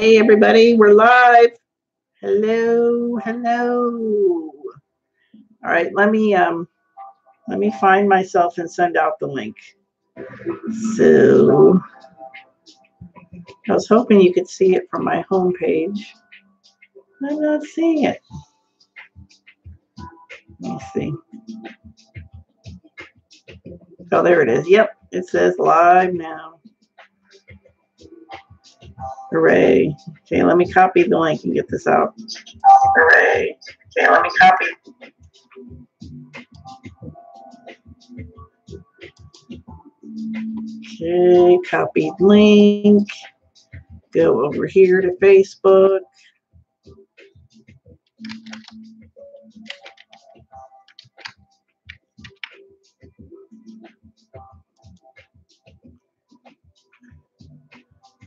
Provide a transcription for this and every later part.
Hey everybody, we're live. Hello, hello. All right, let me find myself and send out the link. So I was hoping you could see it from my homepage. I'm not seeing it. Let me see. Oh, there it is. Yep, it says live now. Hooray. Okay, let me copy the link and get this out. Hooray. Okay, let me copy. Okay, copied link. Go over here to Facebook.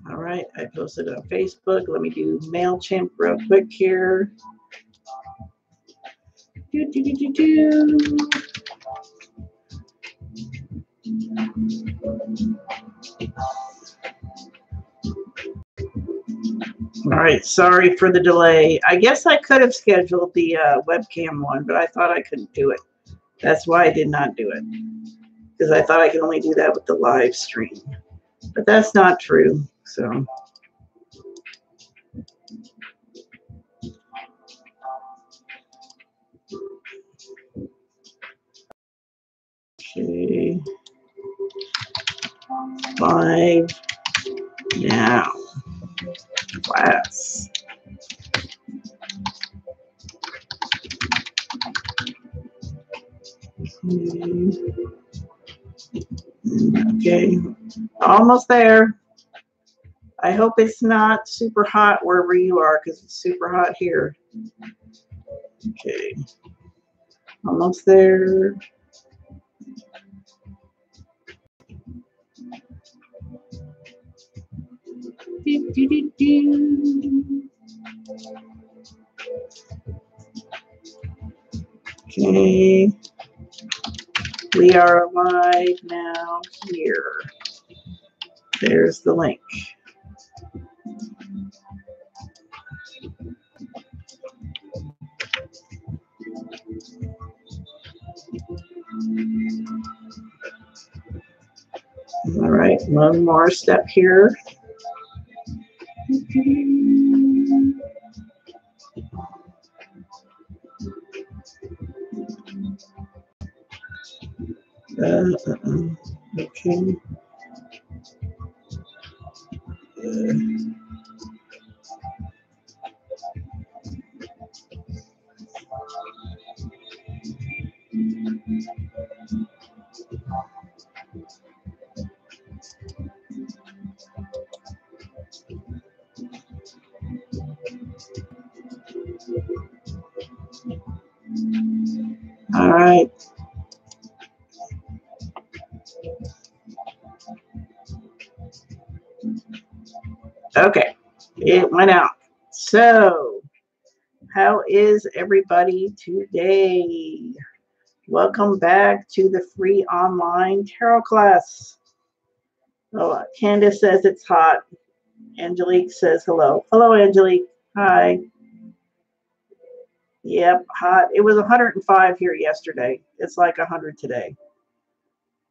All right, I posted it on Facebook. Let me do MailChimp real quick here. All right, sorry for the delay. I guess I could have scheduled the webcam one, but I thought I couldn't do it. That's why I did not do it, because I thought I could only do that with the live stream. But that's not true, so. Okay. Live now. Class. Okay. Almost there. I hope it's not super hot wherever you are, because it's super hot here. Okay. Almost there. Okay. We are live now here. There's the link. All right, one more step here. Okay. All right. Okay, it went out. So, how is everybody today? Welcome back to the free online tarot class. Oh, Candace says it's hot. Angelique says hello. Hello, Angelique. Hi. Yep, hot. It was 105 here yesterday. It's like 100 today.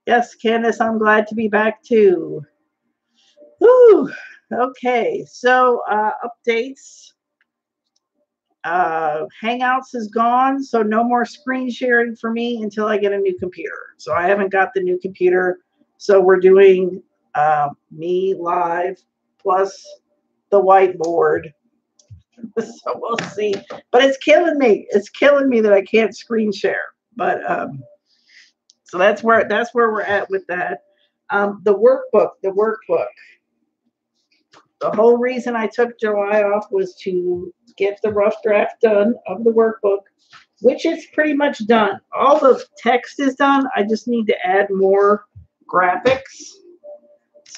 Yes, Candace, I'm glad to be back too. Whew. Okay, so updates. Hangouts is gone, so no more screen sharing for me until I get a new computer. So I haven't got the new computer. So we're doing me live plus the whiteboard. So we'll see. But it's killing me. It's killing me that I can't screen share. But so that's where we're at with that. The workbook. The whole reason I took July off was to get the rough draft done of the workbook, which is pretty much done. All the text is done. I just need to add more graphics.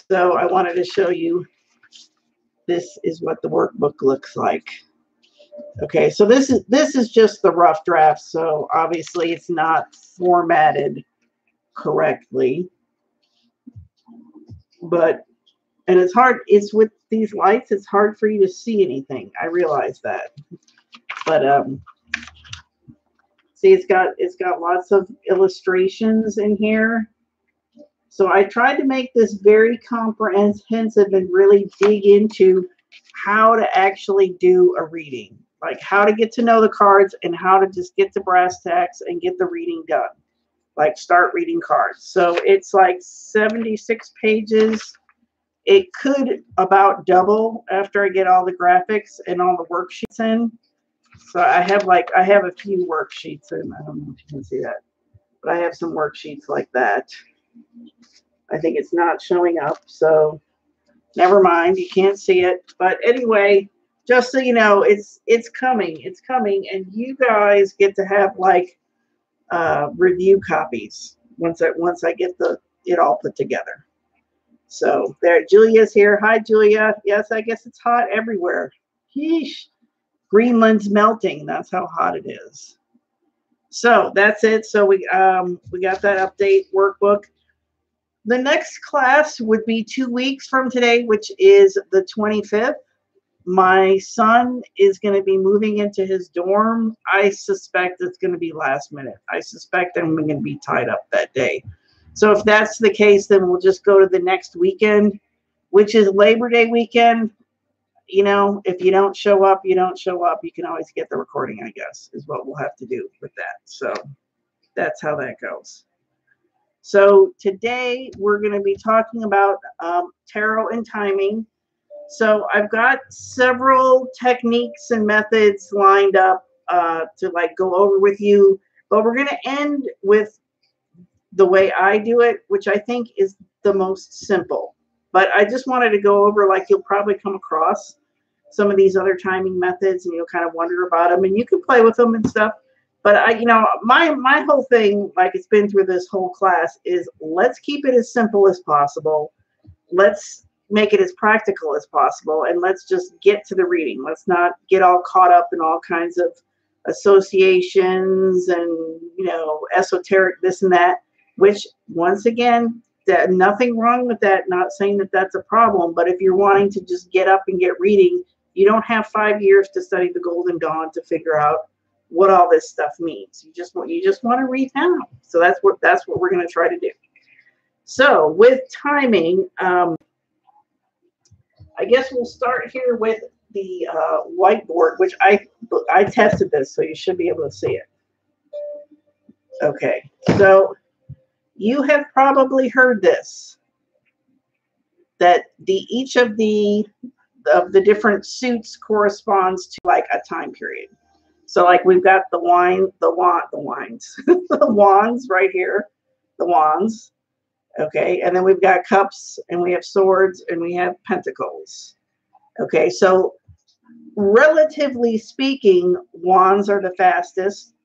So I wanted to show you. This is what the workbook looks like. Okay, so this is just the rough draft. So obviously it's not formatted correctly, but and it's hard. It's with these lights, it's hard for you to see anything. I realize that. But see, it's got lots of illustrations in here. So I tried to make this very comprehensive and really dig into how to actually do a reading, like how to get to know the cards and how to just get to brass tacks and get the reading done, like start reading cards. So it's like 76 pages. It could about double after I get all the graphics and all the worksheets in. So I have a few worksheets in. I don't know if you can see that, but I have some worksheets like that. I think it's not showing up, so never mind. You can't see it. But anyway, just so you know, it's coming. It's coming, and you guys get to have like review copies once I get it all put together. So there, Julia's here. Hi, Julia. Yes, I guess it's hot everywhere. Yeesh. Greenland's melting. That's how hot it is. So that's it. So we got that update workbook. The next class would be 2 weeks from today, which is the 25th. My son is going to be moving into his dorm. I suspect it's going to be last minute. I suspect I'm going to be tied up that day. So if that's the case, then we'll just go to the next weekend, which is Labor Day weekend. You know, if you don't show up, you don't show up. You can always get the recording, I guess, is what we'll have to do with that. So that's how that goes. So today we're going to be talking about tarot and timing. So I've got several techniques and methods lined up to like go over with you, but we're going to end with the way I do it, which I think is the most simple. But I just wanted to go over, like, you'll probably come across some of these other timing methods and you'll kind of wonder about them and you can play with them and stuff. But my whole thing, like it's been through this whole class, is let's keep it as simple as possible. Let's make it as practical as possible, and let's just get to the reading. Let's not get all caught up in all kinds of associations and, esoteric this and that, which once again, nothing wrong with that. Not saying that that's a problem, but if you're wanting to just get up and get reading, you don't have 5 years to study the Golden Dawn to figure out what all this stuff means. You just want to read now. So that's what we're going to try to do. So with timing, I guess we'll start here with the whiteboard, which I tested this, so you should be able to see it. Okay, so you have probably heard this, that each of the different suits corresponds to like a time period. So like we've got the wands, the wands right here, the wands. Okay, and then we've got cups, and we have swords, and we have pentacles. Okay, so relatively speaking, wands are the fastest,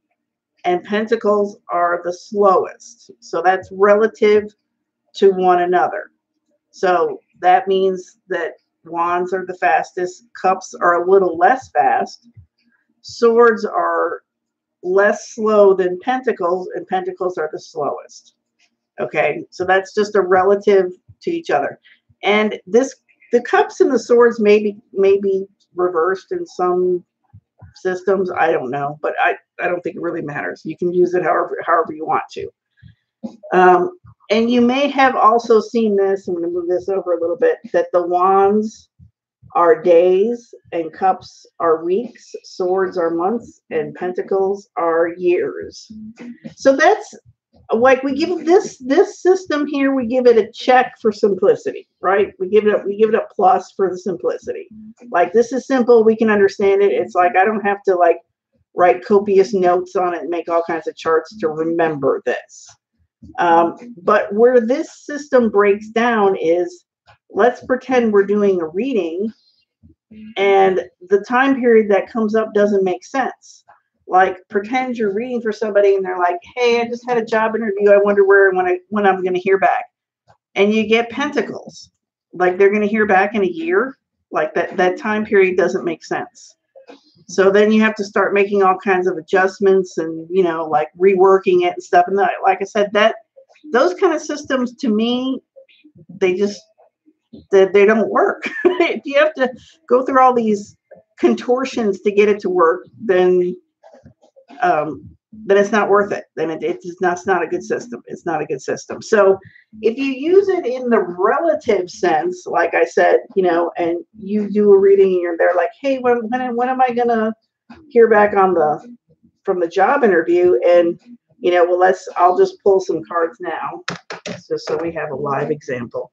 and pentacles are the slowest. So that's relative to one another. So that means that wands are the fastest, cups are a little less fast, swords are less slow than pentacles, and pentacles are the slowest. Okay, so that's just a relative to each other. And the cups and the swords may be reversed in some systems. I don't know, but I don't think it really matters. You can use it however you want to. And you may have also seen this. I'm going to move this over a little bit. That the wands are days, and cups are weeks, swords are months, and pentacles are years. So that's like, we give this system here, we give it a check for simplicity, right? We give it a plus for the simplicity. Like, this is simple, we can understand it. It's like I don't have to like write copious notes on it and make all kinds of charts to remember this. But where this system breaks down is, let's pretend we're doing a reading and the time period that comes up doesn't make sense. Like, pretend you're reading for somebody and they're like, hey, I just had a job interview. I wonder when I'm going to hear back. And you get pentacles. Like, they're going to hear back in a year. Like, that time period doesn't make sense. So then you have to start making all kinds of adjustments and, like reworking it and stuff. And like I said, those kind of systems, to me, they just they don't work. If you have to go through all these contortions to get it to work, then it's not worth it. Then it's not a good system. It's not a good system. So if you use it in the relative sense, like I said, and you do a reading and you're there like, hey, when am I gonna hear back from the job interview? And well, I'll just pull some cards now, just so we have a live example.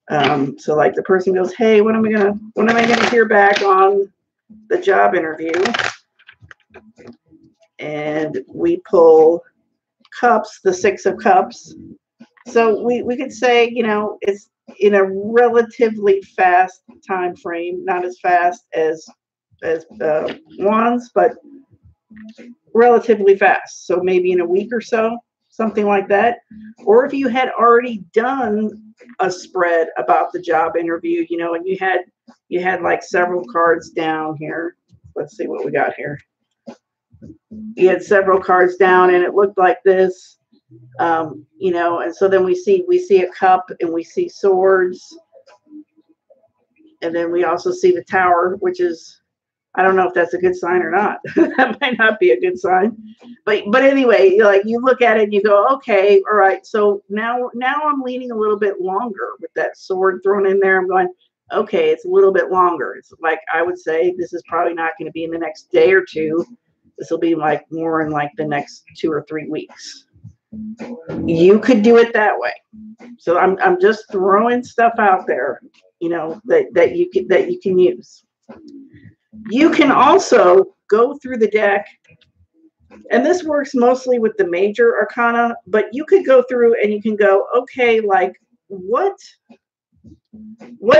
So like the person goes, hey, when am I gonna hear back on the job interview? And we pull cups, the 6 of cups. So we could say, it's in a relatively fast time frame, not as fast as wands, but relatively fast. So maybe in a week or so, something like that. Or if you had already done a spread about the job interview, and you had like several cards down here. Let's see what we got here. You had several cards down and it looked like this, and so then we see a cup and we see swords, and then we also see the tower, which is, I don't know if that's a good sign or not. That might not be a good sign, but anyway, like you look at it and you go, okay, all right. So now I'm leaning a little bit longer with that sword thrown in there. I'm going, okay, it's a little bit longer. It's like, I would say this is probably not going to be in the next day or two. This will be like more in like the next 2 or 3 weeks. You could do it that way. So I'm just throwing stuff out there, that you can use. You can also go through the deck, and this works mostly with the major arcana, but you could go through and you can go, okay, like what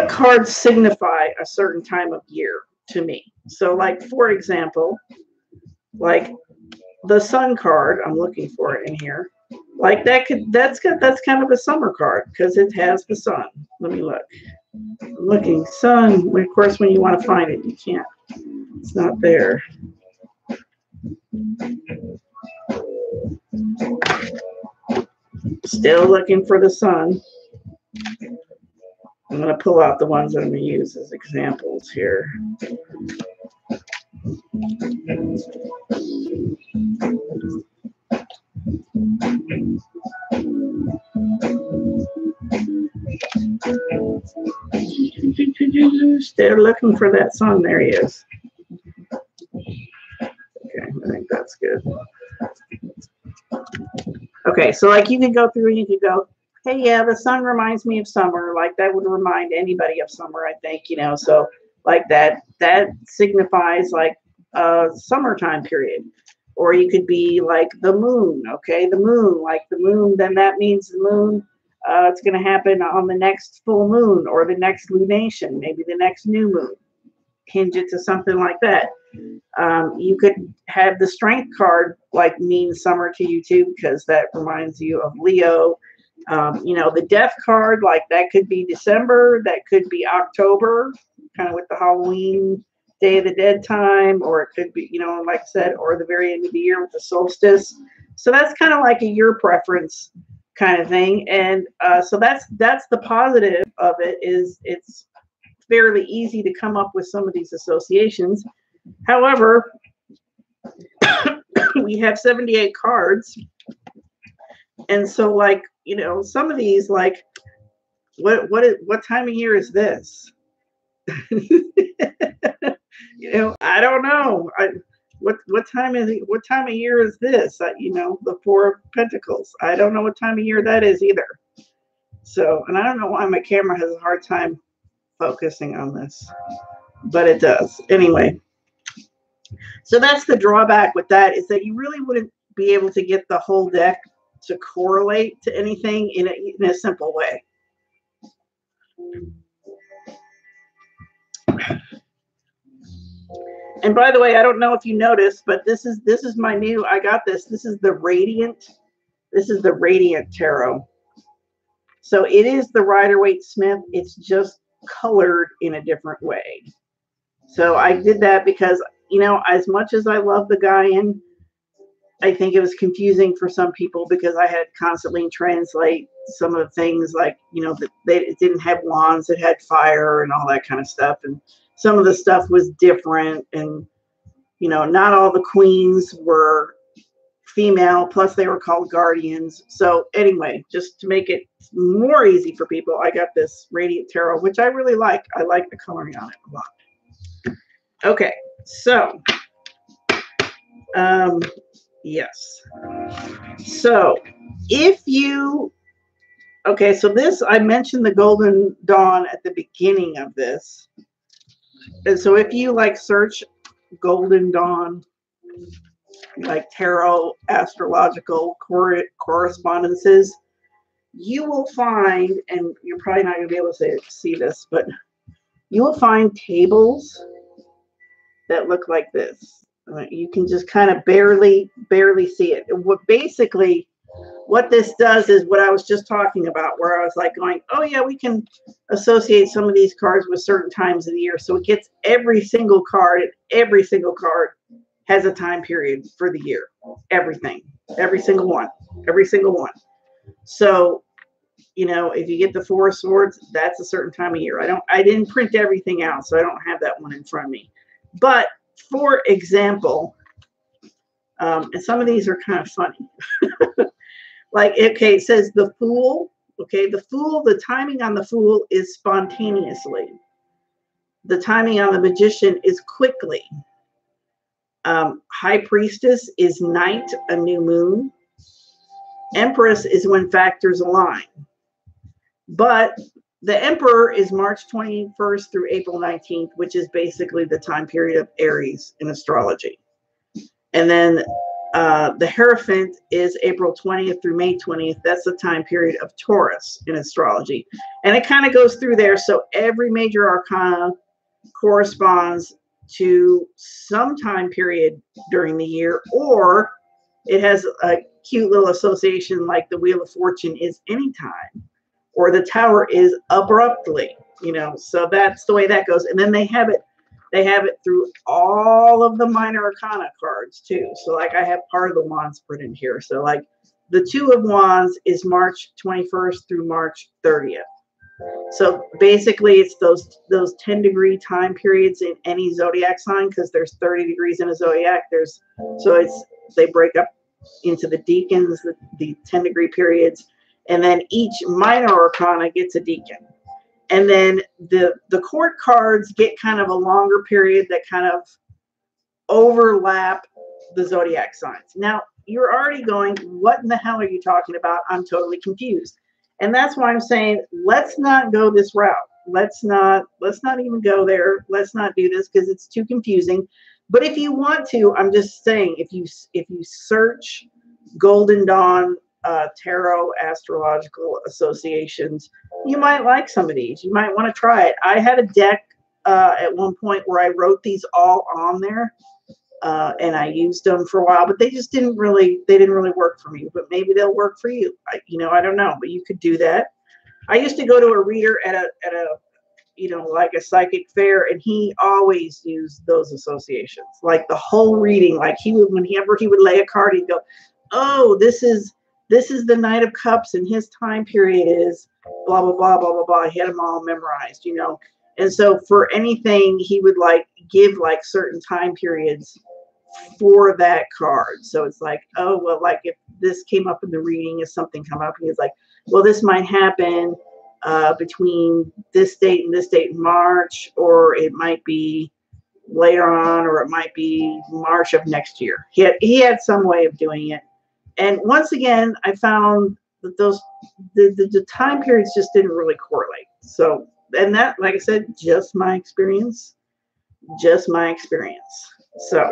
cards signify a certain time of year to me? So like, for example, like the sun card, I'm looking for it in here. Like that's kind of a summer card because it has the sun. Let me look. I'm looking sun. Of course, when you want to find it, you can't. It's not there. Still looking for the sun. I'm going to pull out the ones that I'm going to use as examples here. Still looking for that sun. There he is. Okay, I think that's good. Okay, so like you can go through and you can go, hey, yeah, the sun reminds me of summer. Like that would remind anybody of summer, I think, so like that signifies like a summertime period. Or you could be like the moon, okay, the moon, then that means the moon, it's going to happen on the next full moon or the next lunation, maybe the next new moon. Hinge it to something like that. You could have the strength card like mean summer to you too, because that reminds you of Leo. The death card, like that could be December, that could be October, kind of with the Halloween Day of the Dead time, or it could be, like I said, or the very end of the year with the solstice. So that's kind of like a year preference kind of thing. And so that's the positive of it, is it's fairly easy to come up with some of these associations. However, we have 78 cards. And so like, some of these, like, what time of year is this? I don't know. What time is it? What time of year is this? The 4 of Pentacles. I don't know what time of year that is either. So, and I don't know why my camera has a hard time focusing on this, but it does. Anyway, so that's the drawback with that, is that you really wouldn't be able to get the whole deck to correlate to anything in a simple way. And by the way, I don't know if you noticed, but this is my new, I got this. This is the Radiant Tarot. So it is the Rider-Waite-Smith. It's just colored in a different way. So I did that because, as much as I love the Gaian, I think it was confusing for some people because I had constantly translate some of the things, like, you know, that it didn't have wands, it had fire and all that kind of stuff. And some of the stuff was different. And, you know, not all the queens were female, plus they were called guardians. So anyway, just to make it more easy for people, I got this Radiant Tarot, which I really like. I like the coloring on it a lot. Okay, so yes. So if you, okay, so this, I mentioned the Golden Dawn at the beginning of this. And so if you like search Golden Dawn, like tarot, astrological correspondences, you will find, and you're probably not going to be able to see this, but you will find tables that look like this. You can just kind of barely see it. What this does is what I was just talking about, where I was like going, oh yeah, we can associate some of these cards with certain times of the year. So it gets every single card has a time period for the year. Everything, every single one. So, you know, if you get the Four of Swords, that's a certain time of year. I didn't print everything out, so I don't have that one in front of me. But for example, and some of these are kind of funny. Like, okay, it says the Fool. Okay, the Fool, the timing on the Fool is spontaneously. The timing on the Magician is quickly. High Priestess is night, a new moon. Empress is when factors align. But the Emperor is March 21st through April 19th, which is basically the time period of Aries in astrology. And then the Hierophant is April 20th through May 20th. That's the time period of Taurus in astrology. And it kind of goes through there. So every major arcana corresponds to some time period during the year, or it has a cute little association, like the Wheel of Fortune is anytime, or the Tower is abruptly, you know. So that's the way that goes. And then they have it through all of the minor arcana cards too. So like I have part of the Wands put in here. So like the Two of Wands is March 21st through March 30th. So basically it's those 10-degree time periods in any zodiac sign, because there's 30 degrees in a zodiac. They break up into the decans, the 10-degree periods, and then each minor arcana gets a decan. And then the court cards get kind of a longer period that kind of overlap the zodiac signs. Now, you're already going, what in the hell are you talking about? I'm totally confused. And that's why I'm saying, let's not go this route. Let's not even go there. Let's not do this, because it's too confusing. But if you want to, I'm just saying, if you search Golden Dawn tarot astrological associations, you might like some of these. You might want to try it. I had a deck at one point where I wrote these all on there, and I used them for a while, but they didn't really work for me. But maybe they'll work for you. I don't know, but you could do that. I used to go to a reader at a like a psychic fair, and he always used those associations, like the whole reading. Like whenever he would lay a card, he'd go, oh, this is the Knight of Cups, and his time period is blah, blah, blah, blah, blah, blah. He had them all memorized, you know. And so for anything, he would give certain time periods for that card. So it's like, oh, well, like if this came up in the reading, if something come up, and he's like, well, this might happen between this date and this date in March, or it might be later on, or it might be March of next year. He had some way of doing it. And once again, I found that the time periods just didn't really correlate. So, and that, like I said, just my experience. So,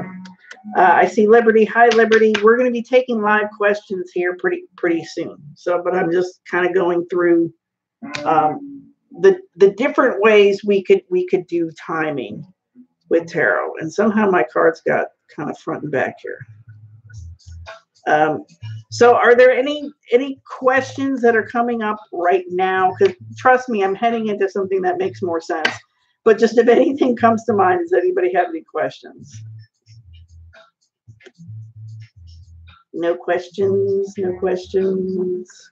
I see Liberty. Hi, Liberty. We're going to be taking live questions here pretty soon. So, but I'm just kind of going through the different ways we could do timing with tarot. And somehow my cards got kind of front and back here. So are there any questions that are coming up right now? Because trust me, I'm heading into something that makes more sense. But just if anything comes to mind, does anybody have any questions? No questions, no questions.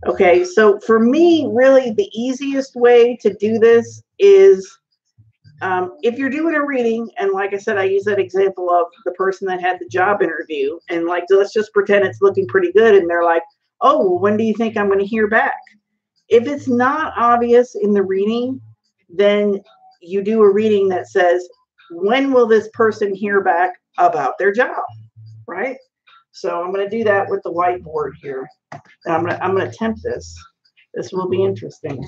Okay, so for me, really the easiest way to do this is if you're doing a reading, and like I said, I use that example of the person that had the job interview, and like, let's just pretend it's looking pretty good, and they're like, oh, well, when do you think I'm going to hear back? If it's not obvious in the reading, then you do a reading that says, when will this person hear back about their job, right? So I'm going to do that with the whiteboard here. And I'm going to attempt this. This will be interesting.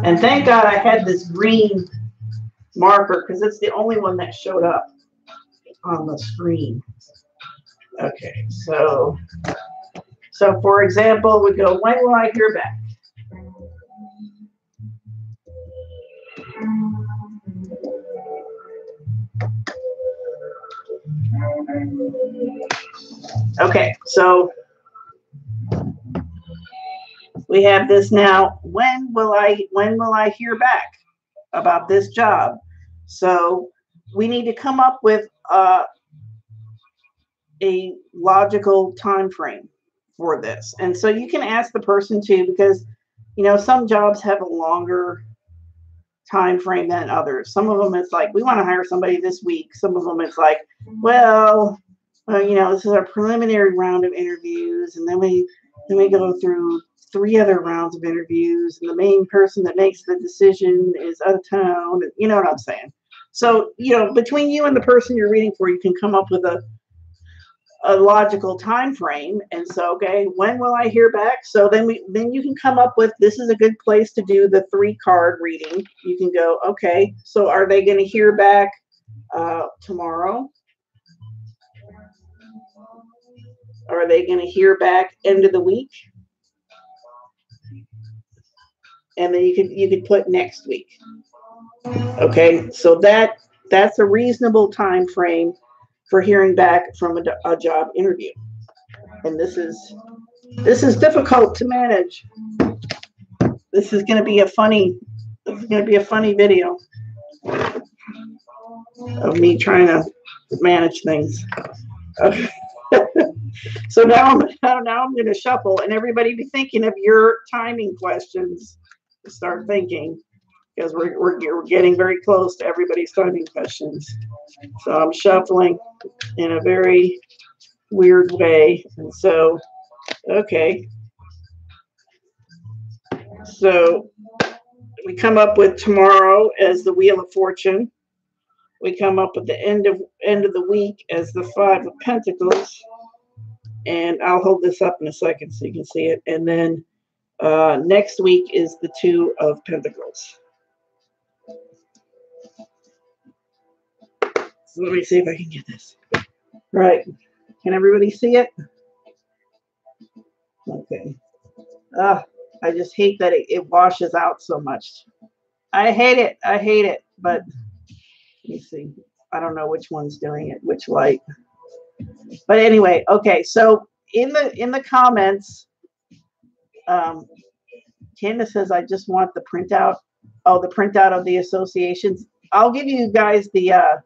And thank God I had this green marker because it's the only one that showed up on the screen. Okay, so for example, we go, when will I hear back? Okay, so we have this now. When will I hear back about this job? So we need to come up with a logical time frame for this. And so you can ask the person too, because some jobs have a longer time frame than others. Some of them it's like, we want to hire somebody this week. Some of them it's like, well, this is our preliminary round of interviews, and then we go through 3 other rounds of interviews, and the main person that makes the decision is out of town. You know what I'm saying? So, between you and the person you're reading for, you can come up with a logical time frame. And so, okay, when will I hear back? So then you can come up with, this is a good place to do the 3-card reading. You can go, okay, so are they going to hear back tomorrow? Are they going to hear back end of the week? And then you could put next week. Okay, so that's a reasonable time frame for hearing back from a job interview. And this is difficult to manage. This is going to be a funny video of me trying to manage things. Okay. So now I'm going to shuffle, and everybody be thinking of your timing questions. Start thinking, because we're getting very close to everybody's timing questions. So I'm shuffling in a very weird way, and so okay. So we come up with tomorrow as the Wheel of Fortune. We come up with the end of the week as the 5 of Pentacles. And I'll hold this up in a second so you can see it. And then next week is the 2 of Pentacles. So let me see if I can get this. Right. Can everybody see it? Okay. I just hate that it washes out so much. I hate it. But let me see. I don't know which one's doing it, which light. But anyway, okay. So in the comments, Candace says, I just want the printout. Oh, the printout of the associations. I'll give you guys the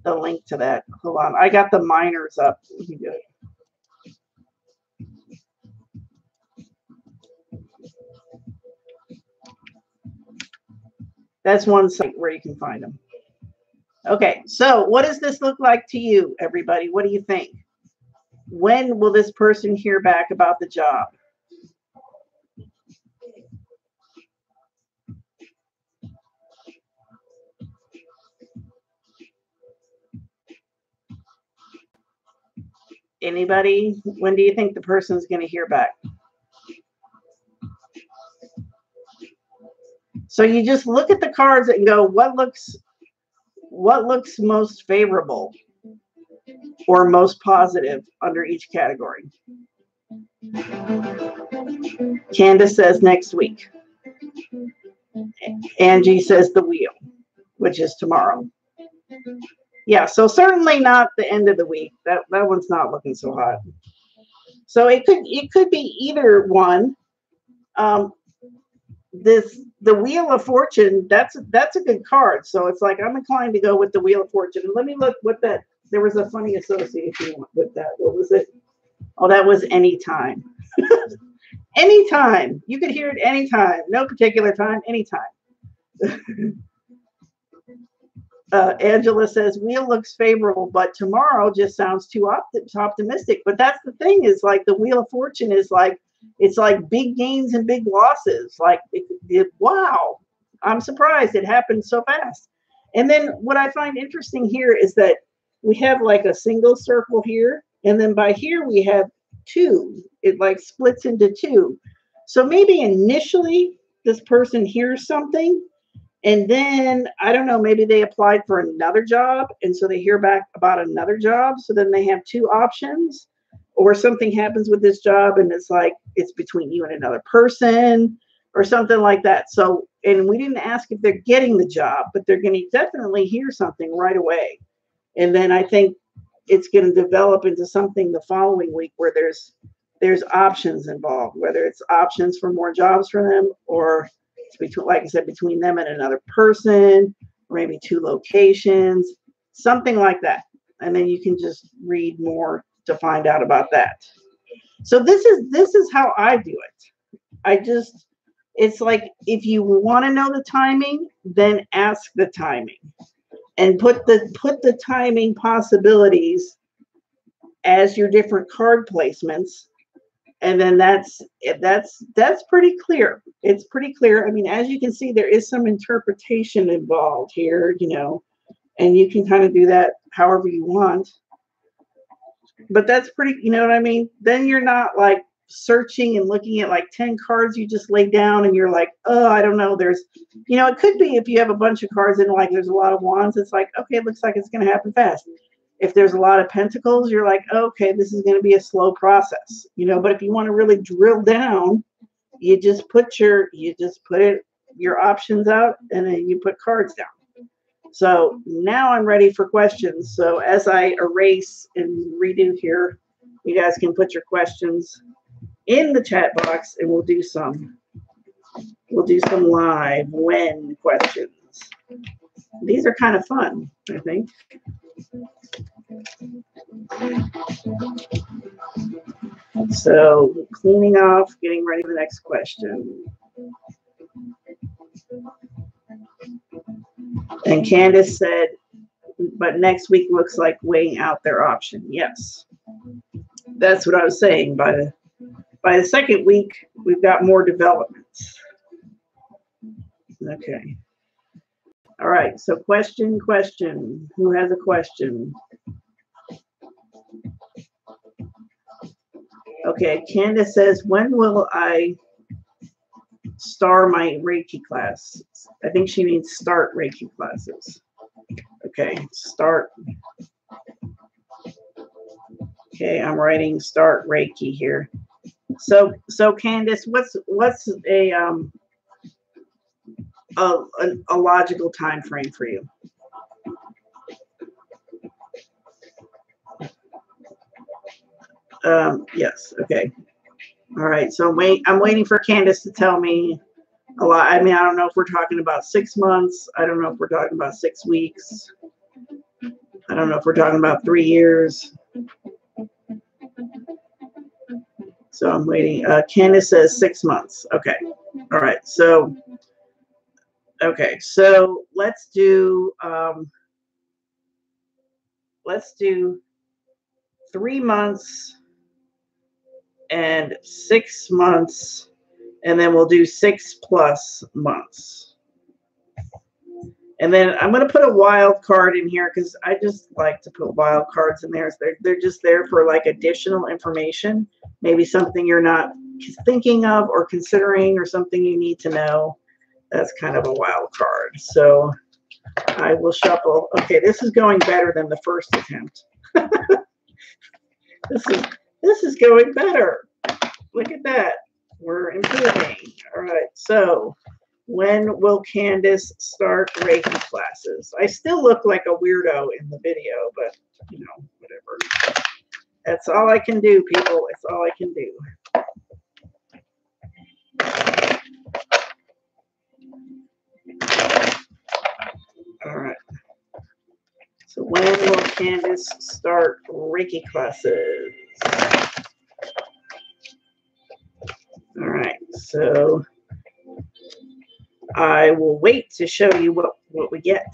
link to that. Hold on. I got the minors up. Let me do it. That's one site where you can find them. Okay, so what does this look like to you, everybody? What do you think? When will this person hear back about the job? Anybody? When do you think the person's going to hear back? So you just look at the cards and go, what looks most favorable or most positive under each category? Candace says next week. Angie says the wheel, which is tomorrow. Yeah, so certainly not the end of the week. That one's not looking so hot. So it could be either one. The Wheel of Fortune, that's a good card. So it's like I'm inclined to go with the Wheel of Fortune. Let me look what that there was a funny association with that. What was it? Oh, that was anytime. Anytime. You could hear it anytime. No particular time, anytime. Angela says, wheel looks favorable, but tomorrow just sounds too optimistic. But that's the thing, is like the Wheel of Fortune is like, it's like big gains and big losses. Like, wow, I'm surprised it happened so fast. And then what I find interesting here is that we have like a single circle here. And then by here we have two. It like splits into two. So maybe initially this person hears something, and then, I don't know, maybe they applied for another job, and so they hear back about another job. So then they have two options, or something happens with this job and it's like, it's between you and another person or something like that. So, and we didn't ask if they're getting the job, but they're going to definitely hear something right away. And then I think it's going to develop into something the following week where there's options involved, whether it's options for more jobs for them, or between, like I said, between them and another person, or maybe two locations, something like that. And then you can just read more to find out about that. So this is how I do it. It's like, if you want to know the timing, then ask the timing and put the timing possibilities as your different card placements. And then that's pretty clear. It's pretty clear. I mean, as you can see, there is some interpretation involved here, and you can kind of do that however you want. But that's pretty, you know what I mean? Then you're not like searching and looking at like 10 cards you just lay down and you're like, oh, I don't know. There's, it could be if you have a bunch of cards and like there's a lot of wands, it's like, okay, it looks like it's going to happen fast. If there's a lot of pentacles, you're like, okay, this is going to be a slow process, but if you want to really drill down, you just put your options out, and then you put cards down. So now I'm ready for questions. So as I erase and redo here, you guys can put your questions in the chat box, and we'll do some live when questions. These are kind of fun, I think. So cleaning off, getting ready for the next question. And Candace said, but next week looks like weighing out their option. Yes, that's what I was saying. By the second week, we've got more developments. Okay. All right. So question. Who has a question? Okay. Candace says, when will I start my Reiki class? I think she means start Reiki classes. Okay. Start. Okay. I'm writing start Reiki here. So Candace, what's a logical time frame for you? Yes. Okay. All right. So I'm waiting for Candace to tell me a lot. I mean, I don't know if we're talking about 6 months. I don't know if we're talking about 6 weeks. I don't know if we're talking about 3 years. So I'm waiting. Candace says 6 months. Okay. All right. So, okay. So let's do 3 months and 6 months, and then we'll do 6+ months. And then I'm going to put a wild card in here because I just like to put wild cards in there. They're just there for like additional information, maybe something you're not thinking of or considering, or something you need to know. That's kind of a wild card. So I will shuffle. Okay, this is going better than the first attempt. This is going better. Look at that. We're improving. All right. So when will Candace start Reiki classes? I still look like a weirdo in the video, but whatever. That's all I can do, people. It's all I can do. All right. So when will Candace start Reiki classes? All right, so I will wait to show you what we get.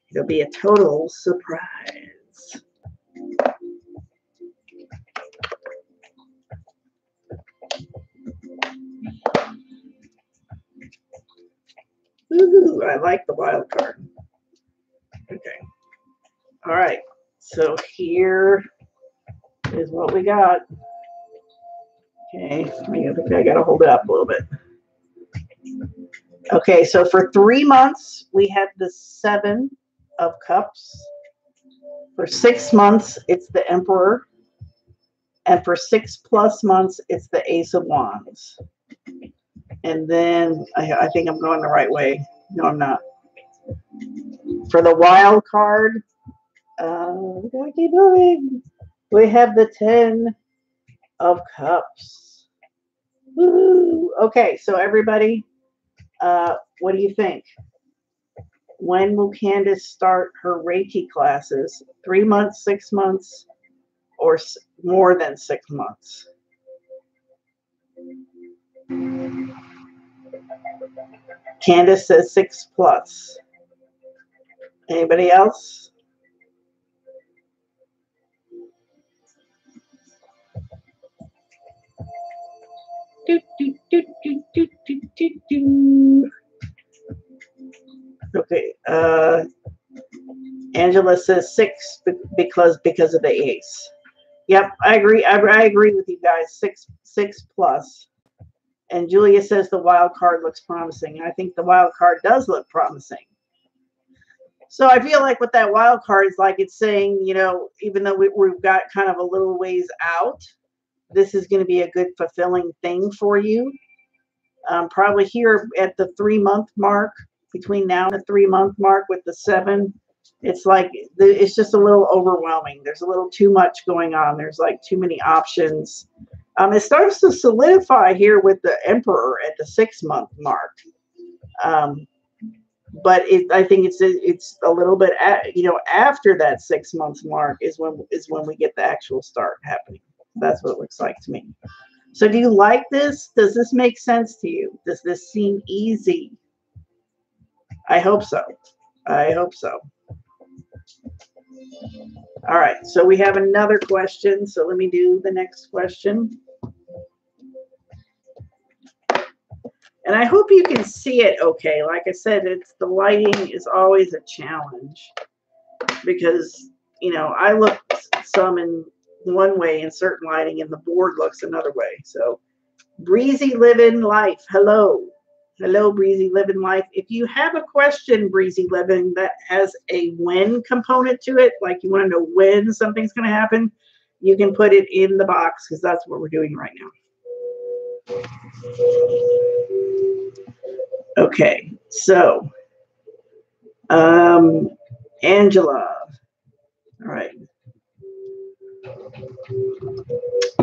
It'll be a total surprise. Ooh, I like the wild card. Okay. All right. So here is what we got. Okay. I got to hold it up a little bit. Okay. So for 3 months, we have the 7 of Cups. For 6 months, it's the Emperor. And for 6+ months, it's the Ace of Wands. And then I think I'm going the right way. No, I'm not. For the wild card, we gotta keep moving. We have the 10 of Cups. Woo! Okay, so everybody, what do you think? When will Candace start her Reiki classes? 3 months, 6 months, or more than 6 months? Candace says 6+. Anybody else? Do, do, do, do, do, do, do, do. Okay. Angela says 6 because of the ace. Yep, I agree. I agree with you guys. 6+. And Julia says the wild card looks promising. I think the wild card does look promising. So I feel like with that wild card, it's like it's saying, you know, even though we've got kind of a little ways out, this is going to be a good fulfilling thing for you. Probably here at the 3-month mark, between now and the 3-month mark with the 7, it's like it's just a little overwhelming. There's a little too much going on. There's like too many options. It starts to solidify here with the Emperor at the 6-month mark. But I think it's a little bit after that 6-month mark is when we get the actual start happening. That's what it looks like to me. So do you like this? Does this make sense to you? Does this seem easy? I hope so. I hope so. All right. So we have another question. So let me do the next question. And I hope you can see it okay. Like I said, the lighting is always a challenge because, you know, I look some in one way in certain lighting and the board looks another way. So Breezy Living Life. Hello. Hello, Breezy Living Life. If you have a question, Breezy Living, that has a when component to it, like you want to know when something's going to happen, you can put it in the box because that's what we're doing right now. Okay, so Angela. All right.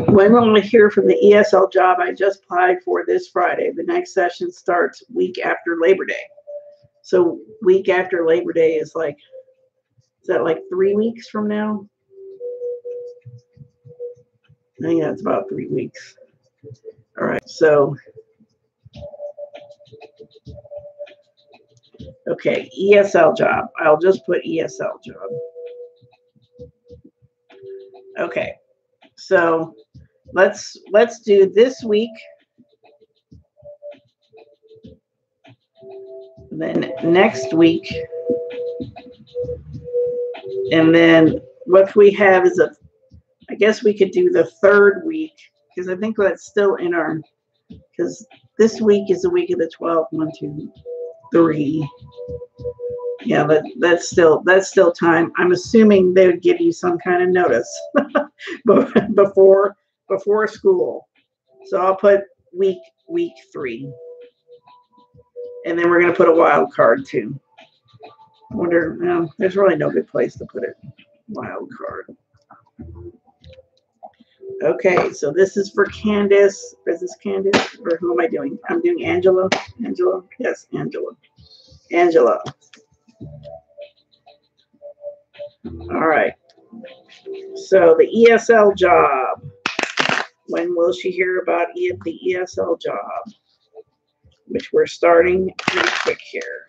When will I hear from the ESL job I just applied for this Friday? The next session starts week after Labor Day. So week after Labor Day is that like 3 weeks from now? I think that's about 3 weeks. All right, so okay, ESL job. I'll just put ESL job. Okay, so let's do this week. And then next week. And then what we have is I guess we could do the 3rd week because I think that's still in our, because this week is the week of the 12th. 1, 2, 3. Yeah, that's still time. I'm assuming they would give you some kind of notice before school. So I'll put week 3. And then we're going to put a wild card too. I wonder, there's really no good place to put it. Wild card. Okay, so this is for Candace. Is this Candace? Or who am I doing? I'm doing Angela. Angela? Yes, Angela. Angela. All right. So the ESL job. When will she hear about the ESL job? Which we're starting pretty quick here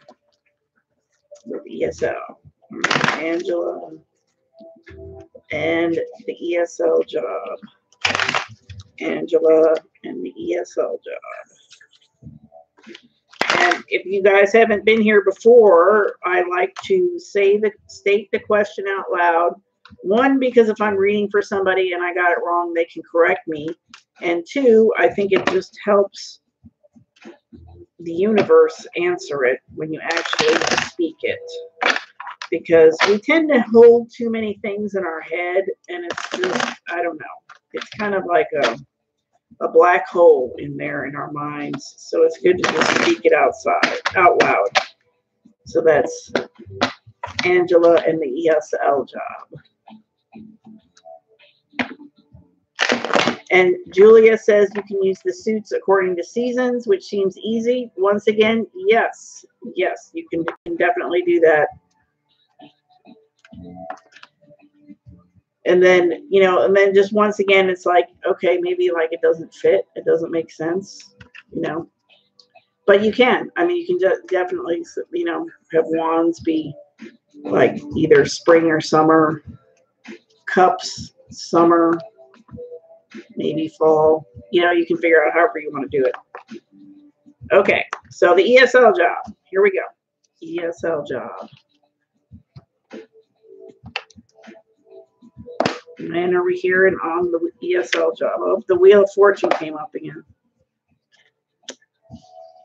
with ESL. Angela and the ESL job. Angela and the ESL job. And if you guys haven't been here before, I like to state the question out loud. One, because if I'm reading for somebody and I got it wrong, they can correct me. And two, I think it just helps the universe answer it when you actually speak it. Because we tend to hold too many things in our head, and it's just, I don't know. It's kind of like a black hole in there in our minds. So it's good to just speak it out loud. So that's Angela and the ESL job. And Julia says you can use the suits according to seasons, which seems easy. Once again, yes, you can definitely do that. And then, and then just once again, it's like, okay, maybe like it doesn't fit. It doesn't make sense, But you can. I mean, you can definitely, have wands be like either spring or summer, cups, summer, maybe fall. You can figure out however you want to do it. Okay, so the ESL job. Here we go. ESL job. And are we here and on the ESL job? Oh, the Wheel of Fortune came up again.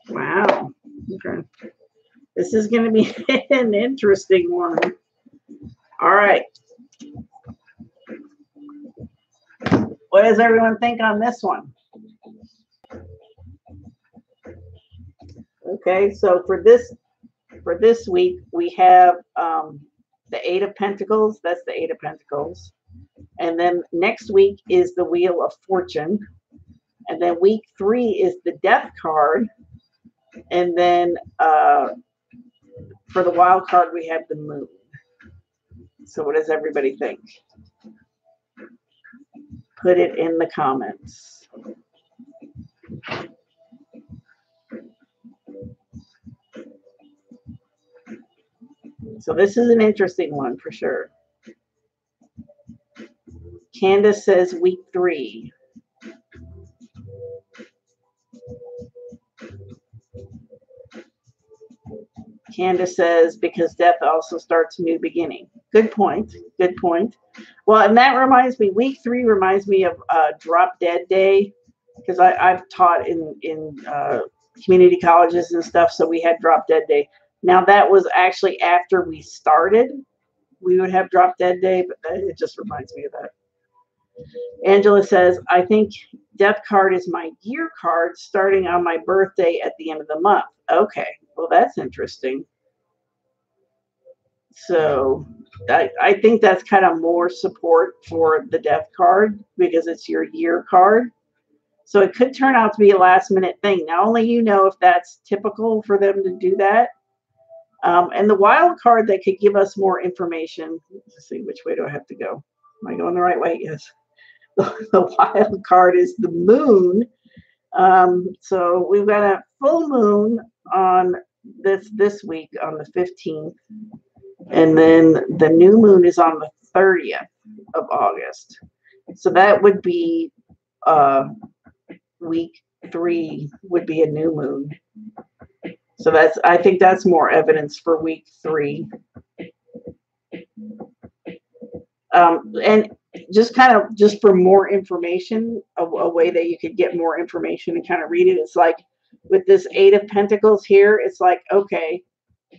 Wow. Okay. This is going to be an interesting one. All right. What does everyone think on this one? Okay, so for this week, we have the Eight of Pentacles. That's the Eight of Pentacles. And then next week is the Wheel of Fortune. And then week 3 is the Death card. And then for the wild card, we have the Moon. So what does everybody think? Put it in the comments. So this is an interesting one for sure. Candace says week 3. Candace says because death also starts a new beginning. Good point. Good point. Well, and that reminds me, week 3 reminds me of Drop Dead Day, because I've taught in community colleges and stuff, so we had Drop Dead Day. Now that was actually after we started. We would have Drop Dead Day, but it just reminds me of that. Angela says, I think Death card is my year card starting on my birthday at the end of the month. Okay, well, that's interesting. So I think that's kind of more support for the Death card because it's your year card. So it could turn out to be a last minute thing. Now, only you know if that's typical for them to do that. And the wild card that could give us more information. Let's see, which way do I have to go? Am I going the right way? Yes. The wild card is the Moon. So we've got a full moon on this week on the 15th. And then the new moon is on the 30th of August. So that would be week 3 would be a new moon. So I think that's more evidence for week 3. And just for more information, a way that you could get more information and kind of read it. It's like with this 8 of Pentacles here, it's like, okay,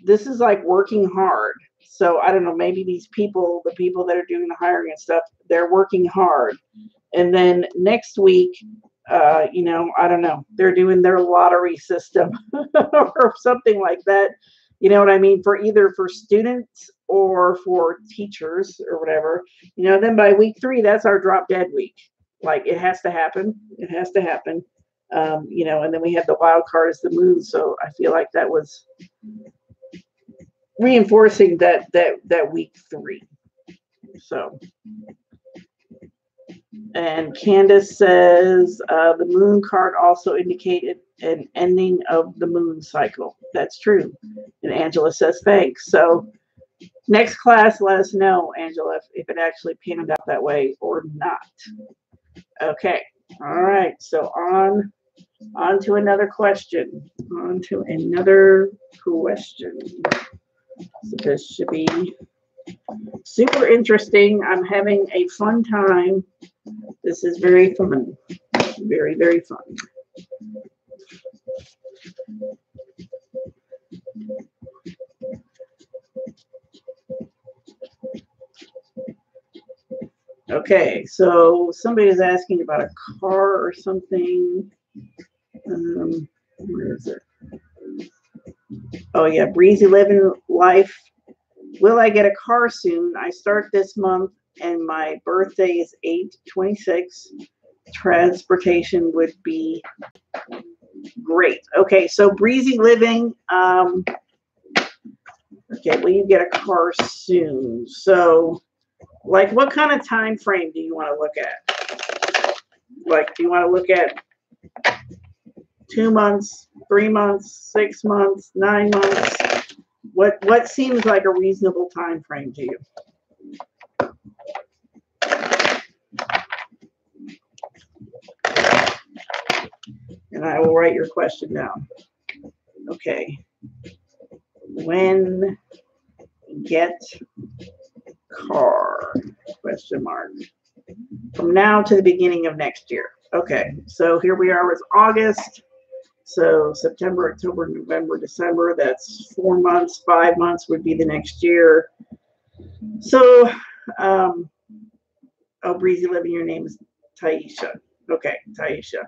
this is like working hard. So I don't know, maybe these people, the people that are doing the hiring and stuff, they're working hard. And then next week, I don't know, they're doing their lottery system or something like that. You know what I mean? For either for students or for teachers or whatever, then by week 3, that's our drop dead week. Like it has to happen. It has to happen. And then we have the wild card as the moon. So I feel like that was reinforcing that week 3. So, and Candace says the moon card also indicated an ending of the moon cycle. That's true. And Angela says thanks. So next class, let us know, Angela, if it actually panned out that way or not. Okay. All right. So on to another question. On to another question. So this should be super interesting. I'm having a fun time. This is very fun. Very, very fun. Okay, so somebody is asking about a car or something. Where is it? Oh yeah, breezy living life. Will I get a car soon? I start this month and my birthday is 8/26. Transportation would be great. Okay, so breezy living. Okay, will you get a car soon? So, like, what kind of time frame do you want to look at? Like, do you want to look at 2 months, 3 months, 6 months, 9 months? What seems like a reasonable time frame to you? And I will write your question down. Okay. When get car? Question mark. From now to the beginning of next year. Okay. So here we are with August. So September, October, November, December. That's 4 months. 5 months would be the next year. So, oh, breezy living. Your name is Taisha. Okay, Taisha.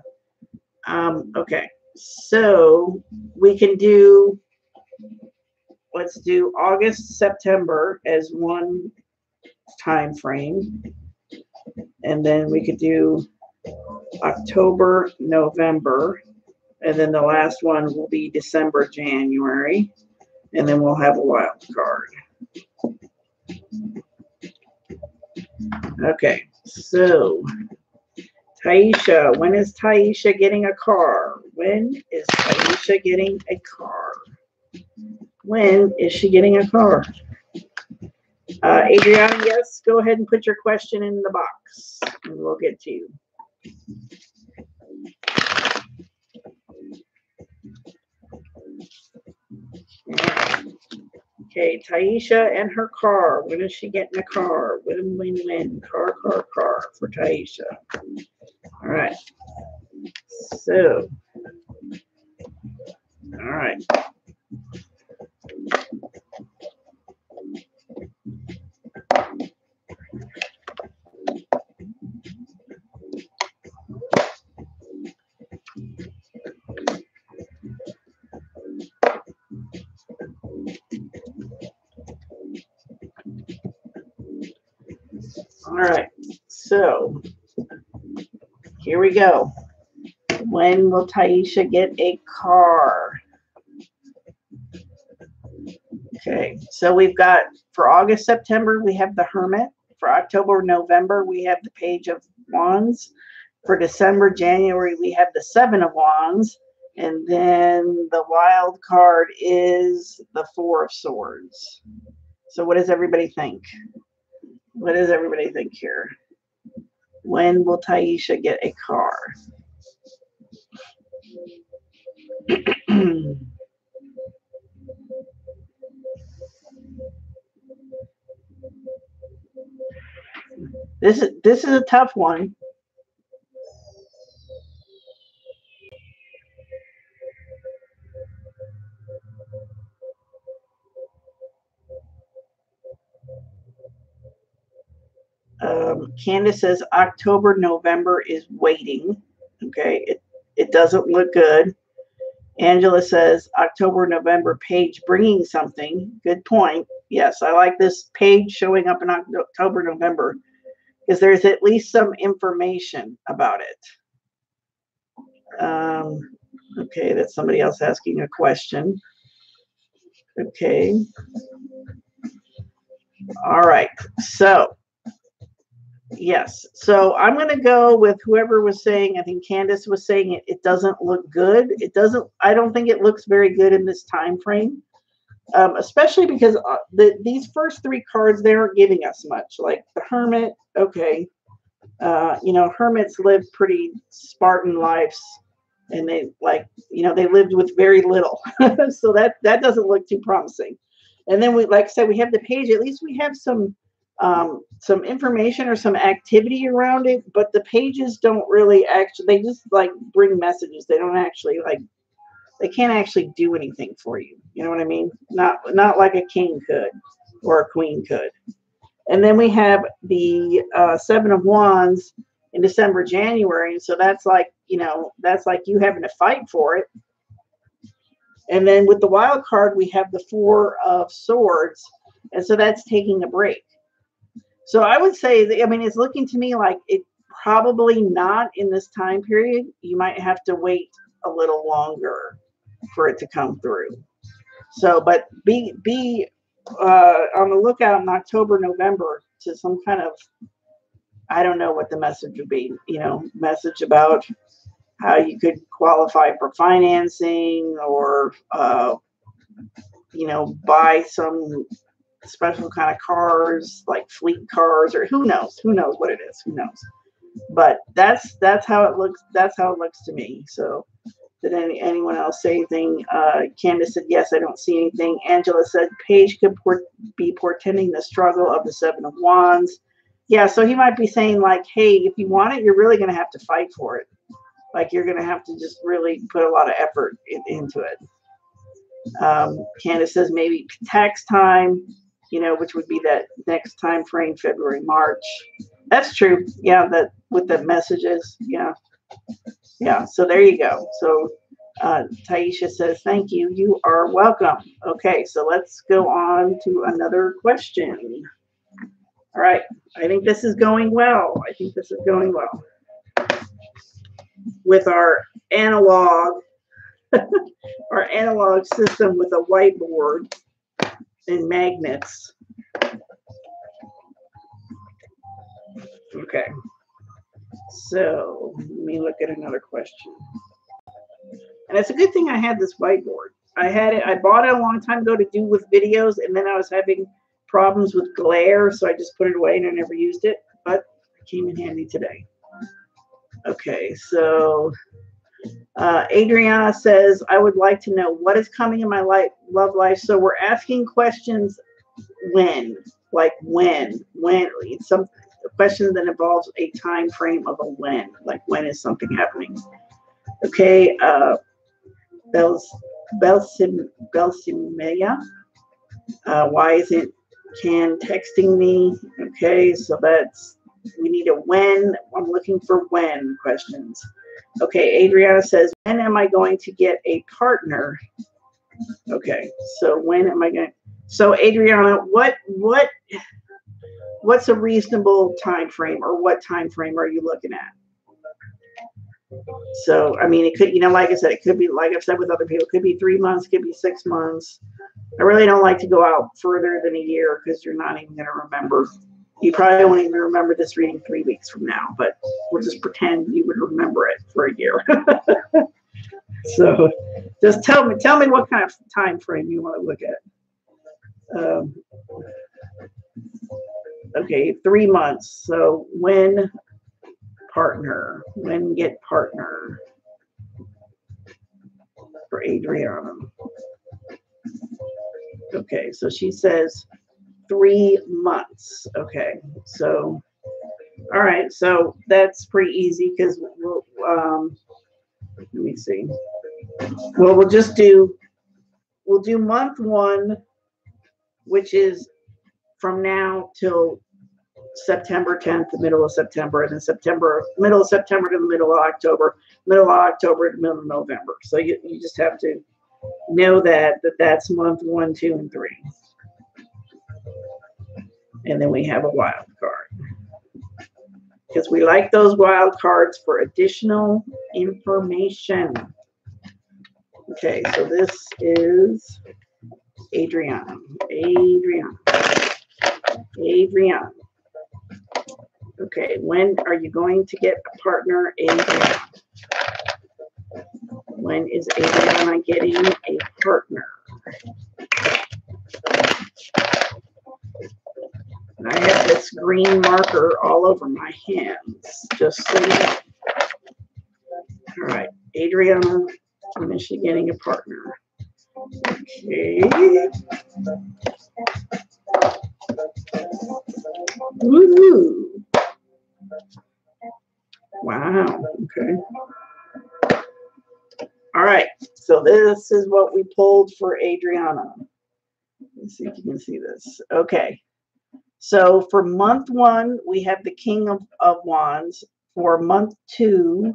Okay, so we can do, let's do August, September as one time frame. And then we could do October, November. And then the last one will be December, January. And then we'll have a wild card. Okay, so Taisha, when is Taisha getting a car? When is Taisha getting a car? When is she getting a car? Adriana, yes, go ahead and put your question in the box and we'll get to you. Okay, Taisha and her car. When is she getting a car? When? Car for Taisha. All right. So, all right. All right. So, here we go. When will Taisha get a car? Okay, so we've got for August, September, we have the Hermit. For October, November, we have the Page of Wands. For December, January, we have the Seven of Wands. And then the wild card is the Four of Swords. So what does everybody think? What does everybody think here? When will Taisha get a car? This is a tough one. Candace says October, November is waiting. Okay, it doesn't look good. Angela says October, November, Page bringing something. Good point. Yes, I like this page showing up in October, November, because there's at least some information about it. Okay, that's somebody else asking a question. Okay. All right. So Yes. So I'm going to go with whoever was saying, I think Candace was saying it doesn't look good. It doesn't, I don't think it looks very good in this time frame. Especially because these first three cards, they aren't giving us much. Like the Hermit, okay. Hermits live pretty Spartan lives, and they they lived with very little. So that doesn't look too promising. And then like I said, we have the page. At least we have some information or some activity around it, but the pages don't really actually, they just like bring messages. They don't actually they can't actually do anything for you. You know what I mean? Not like a king could or a queen could. And then we have the Seven of Wands in December, January. And so that's like you having to fight for it. And then with the wild card, we have the Four of Swords. And so that's taking a break. So I would say that, it's looking to me like it probably not in this time period. You might have to wait a little longer for it to come through. So, but be on the lookout in October, November to some kind of, I don't know what the message would be, message about how you could qualify for financing or, buy some special kind of cars, like fleet cars, or who knows what it is, who knows. But that's how it looks. That's how it looks to me. So did anyone else say anything? Candace said, yes, I don't see anything. Angela said, Paige could be portending the struggle of the Seven of Wands. Yeah, so he might be saying like, hey, if you want it, you're really going to have to fight for it. Like you're going to have to just really put a lot of effort into it. Candace says maybe tax time, which would be that next time frame, February, March. That's true. Yeah, that with the messages. Yeah. Yeah, so there you go. So Taisha says, thank you. You are welcome. Okay, so let's go on to another question. All right, I think this is going well. With our analog, system with a whiteboard and magnets. Okay. So let me look at another question. And it's a good thing I had this whiteboard. I bought it a long time ago to do with videos, and then I was having problems with glare, so I just put it away and I never used it, but it came in handy today. Okay, so Adriana says, I would like to know what is coming in my love life. So we're asking questions when some question that involves a time frame of a when, like when is something happening. Okay, Belsimea, why isn't Can texting me? Okay, so we need a when. I'm looking for when questions. Okay, Adriana says, when am I going to get a partner? Okay, so when am I going? So Adriana, what's a reasonable time frame, or what time frame are you looking at? So it could, like I said, it could be, like I've said with other people, it could be 3 months, could be 6 months. I really don't like to go out further than a year because you're not even going to remember. You probably won't even remember this reading 3 weeks from now, but we'll just pretend you would remember it for a year. So just tell me what kind of time frame you want to look at. Okay, 3 months. So when get partner for Adriana. Okay, so she says 3 months. Okay, so all right, so that's pretty easy because we'll let me see. Well, we'll do month 1, which is from now till September 10th, the middle of September, and then middle of September to the middle of October, middle of October to the middle of November. So you just have to know that's month 1, 2, and 3. And then we have a wild card, because we like those wild cards for additional information. Okay, so this is Adriana. Okay, when are you going to get a partner, Adriana? When is Adriana getting a partner? I have this green marker all over my hands, just so you know. All right, Adriana, when is she getting a partner? Okay. Woohoo! Wow. Okay. All right. So this is what we pulled for Adriana. Let's see if you can see this. Okay. So for month 1, we have the King of Wands. For month 2,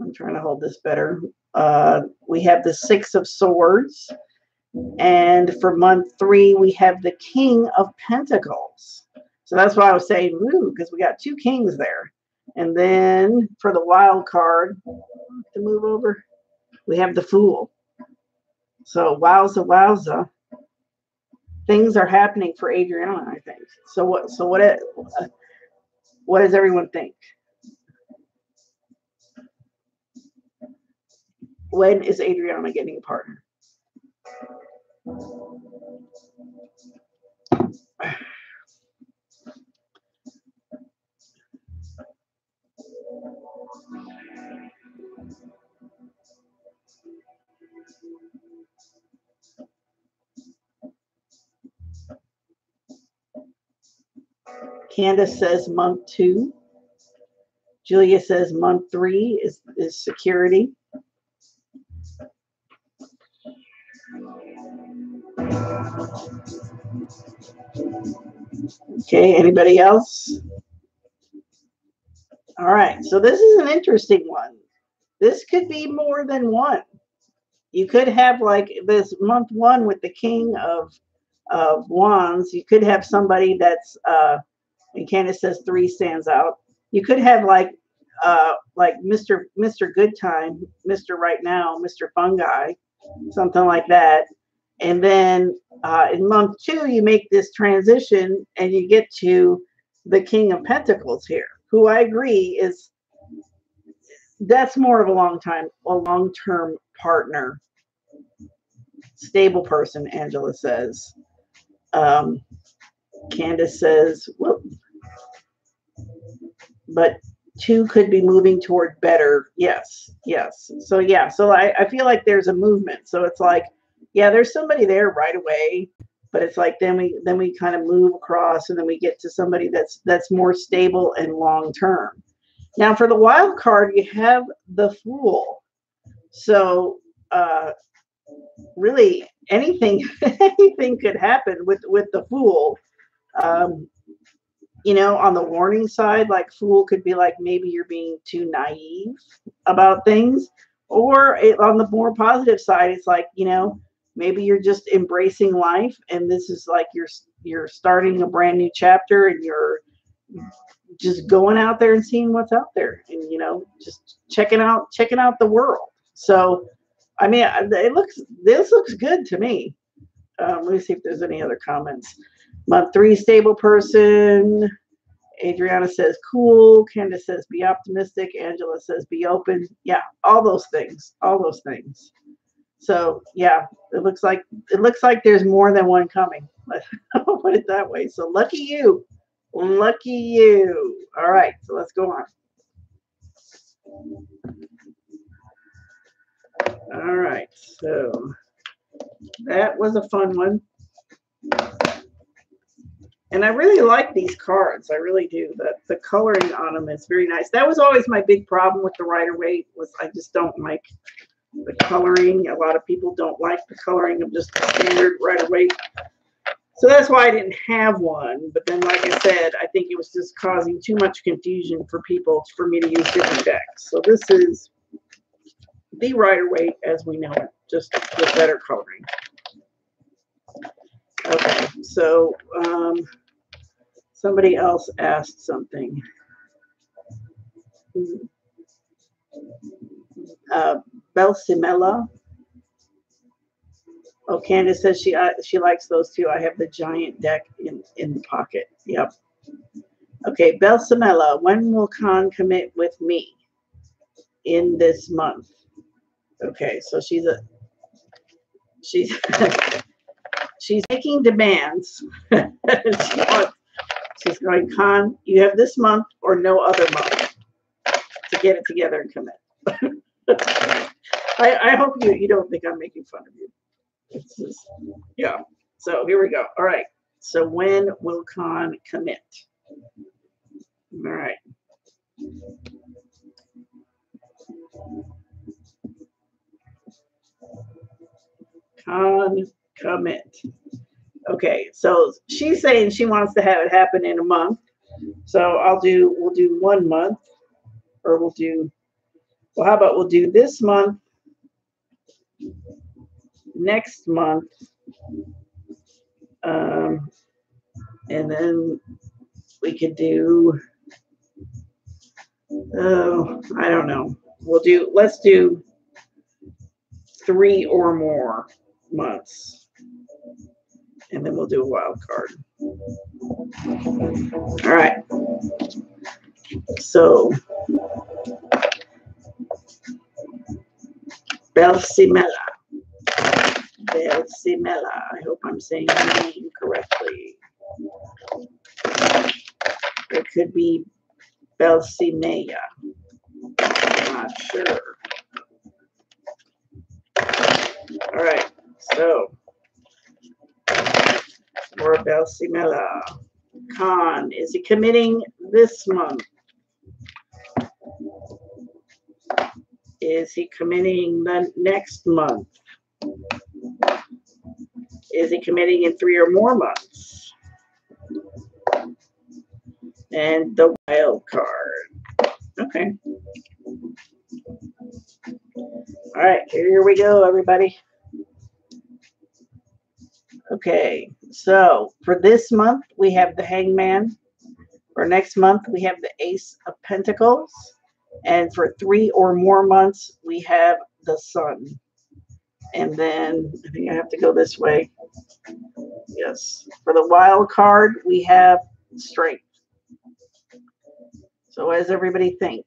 I'm trying to hold this better. We have the 6 of Swords. And for month 3, we have the King of Pentacles. So that's why I was saying, woo, because we got 2 kings there. And then for the wild card, to move over, we have the Fool. So wowza, wowza. Things are happening for Adriana, I think. So what does everyone think? When is Adriana getting a partner? Candace says month 2. Julia says month 3 is security. Okay, anybody else? All right, so this is an interesting one. This could be more than one. You could have like this month 1 with the King of Wands. You could have somebody that's and Candace says 3 stands out. You could have like Mr. Good Time, Mr. Right Now, Mr. Fungi, something like that. And then in month 2, you make this transition and you get to the King of Pentacles here, who I agree that's more of a long-term partner, stable person, Angela says. Candace says, whoop. But 2 could be moving toward better. Yes. So yeah, so I feel like there's a movement. So it's like, yeah, there's somebody there right away, but it's like then we kind of move across and then we get to somebody that's more stable and long term. Now for the wild card, you have the Fool. So really anything could happen with the Fool. On the warning side, like Fool could be like maybe you're being too naive about things, or on the more positive side, it's like maybe you're just embracing life, and this is like you're starting a brand new chapter, and you're just going out there and seeing what's out there, and just checking out the world. So, I mean, this looks good to me. Let me see if there's any other comments. Month 3, stable person. Adriana says cool. Candace says be optimistic. Angela says be open. Yeah, all those things. So yeah, it looks like there's more than one coming. I'll put it that way. So lucky you. All right, so let's go on. All right, so that was a fun one. And I really like these cards. I really do. The coloring on them is very nice. That was always my big problem with the Rider-Waite, was I just don't like the coloring. A lot of people don't like the coloring of just the standard Rider-Waite. So that's why I didn't have one. But then, like I said, I think it was just causing too much confusion for people for me to use different decks. So this is the Rider-Waite as we know it, just with better coloring. Okay, so somebody else asked something. Belsimela. Oh, Candace says she likes those too. I have the giant deck in the pocket. Yep. Okay, Belsamela, when will Khan commit with me in this month? Okay, so she's she's making demands. She's going, Khan, you have this month or no other month to get it together and commit. I hope you don't think I'm making fun of you. It's just, yeah. So here we go. All right. So when will Khan commit? All right. Khan commit. Okay. So she's saying she wants to have it happen in a month. So we'll do 1 month, or how about we'll do this month, next month, and then we could do, I don't know. Let's do 3 or more months, and then we'll do a wild card. All right. So Belsimela. I hope I'm saying your name correctly. It could be Belsimea. I'm not sure. All right. So for Belsimela, Khan, is he committing this month? Is he committing the next month? Is he committing in 3 or more months? And the wild card. Okay. All right, here we go, everybody. Okay, so for this month, we have the Hangman. For next month, we have the Ace of Pentacles. And for 3 or more months, we have the Sun. And then I think I have to go this way. Yes. For the wild card, we have Strength. So what does everybody think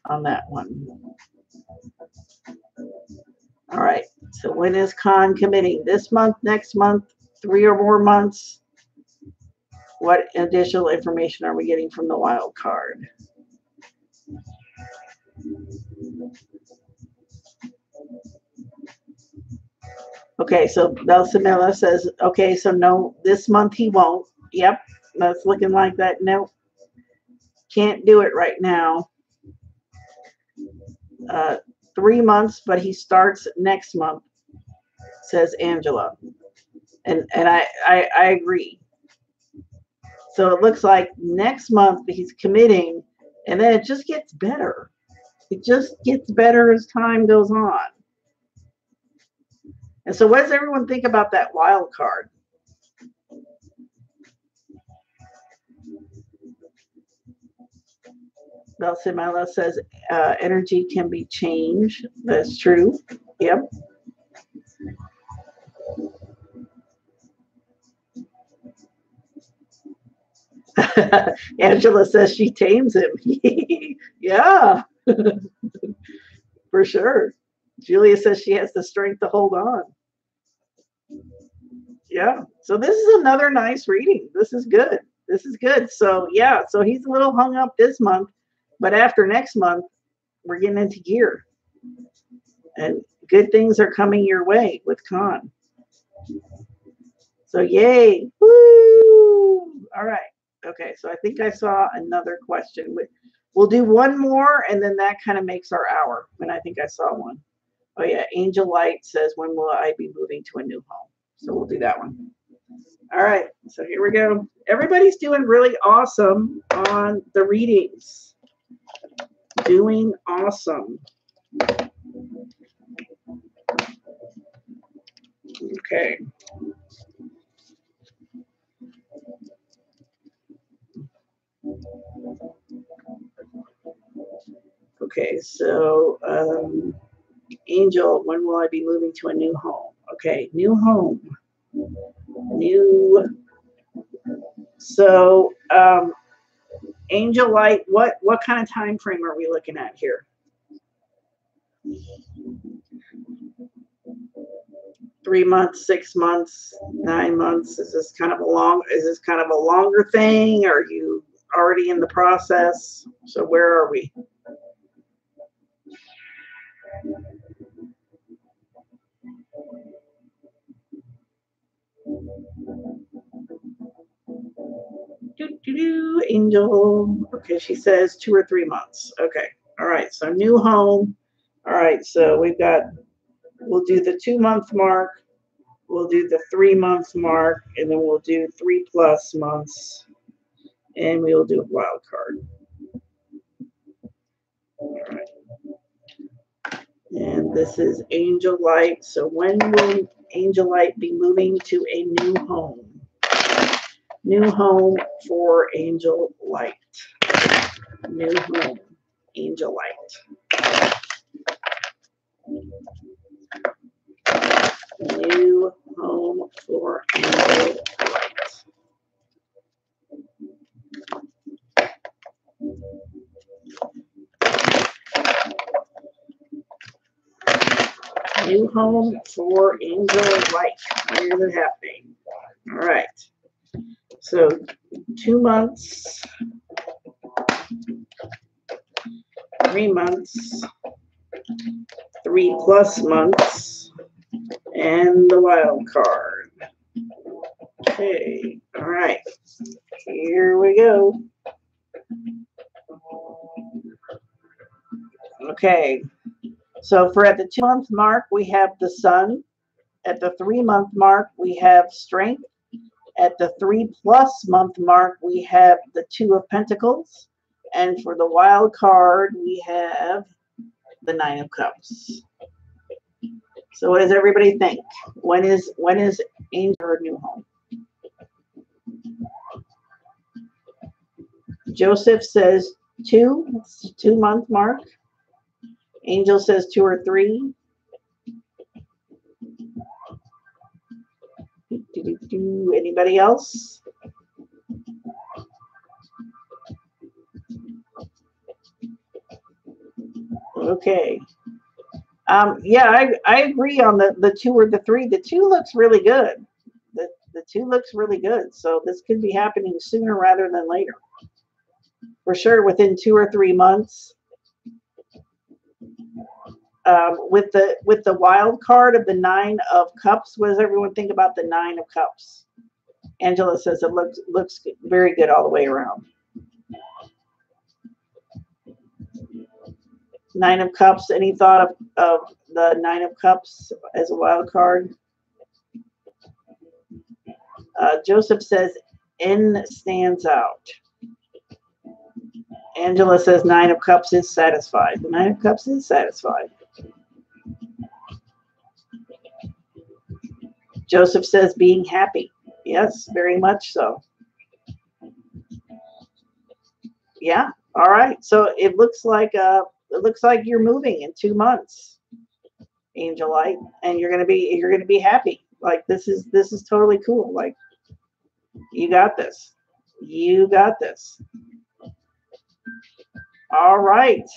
on that one? All right. So when is Khan committing? This month, next month, 3 or more months? What additional information are we getting from the wild card? Okay, so Belsamela says, okay, so no, this month he won't. Yep, that's looking like that. No, can't do it right now. 3 months, but he starts next month, says Angela. And I agree. So it looks like next month he's committing, and then it just gets better. It just gets better as time goes on. And so what does everyone think about that wild card? Belsimela says energy can be changed. That's true. Yep. Angela says she tames him. Yeah, for sure. Julia says she has the strength to hold on. Yeah. So this is another nice reading. This is good. This is good. So yeah, so he's a little hung up this month, but after next month, we're getting into gear. And good things are coming your way with Khan. So yay. Woo! All right. Okay, so I think I saw another question. We'll do one more, and then that kind of makes our hour. And I think I saw one. Oh yeah, Angel Light says, when will I be moving to a new home? So we'll do that one. All right, so here we go. Everybody's doing really awesome on the readings. Doing awesome. Okay. Okay, so Angel, when will I be moving to a new home? Okay, new home. New. So Angel light, what kind of time frame are we looking at here? 3 months, 6 months, 9 months? Is this kind of a longer thing? Are you already in the process? So where are we? Angel. Okay, she says 2 or 3 months. Okay. All right. So new home. All right. So we'll do the 2-month mark. We'll do the 3-month mark, and then we'll do 3+ months, and we'll do a wild card. All right. And this is Angel Light. So when will Angel Light be moving to a new home? New home for Angel Light. New home, Angel Light. New home for Angel Light. New home for Angel Light. Where is it happening? All right. So 2 months, 3 months, 3+ months, and the wild card. Okay. All right. Here we go. Okay. So for at the 2-month mark, we have the sun. At the 3-month mark, we have strength. At the 3+ month mark, we have the 2 of Pentacles. And for the wild card, we have the 9 of Cups. So what does everybody think? When is Angel her new home? Joseph says 2, 2-month mark. Angel says 2 or 3. Anybody else? Okay. Yeah, I agree on the 2 or the 3. The 2 looks really good. The 2 looks really good. So this could be happening sooner rather than later. For sure, within 2 or 3 months. With the wild card of the 9 of Cups, what does everyone think about the 9 of Cups? Angela says it looks very good all the way around. 9 of Cups. Any thought of the 9 of Cups as a wild card? Joseph says N stands out. Angela says 9 of Cups is satisfied. The 9 of Cups is satisfied. Joseph says being happy. Yes, very much so. Yeah. All right. So it looks like you're moving in 2 months, Angel Light, and you're gonna be happy. Like this is totally cool. Like you got this. You got this. All right.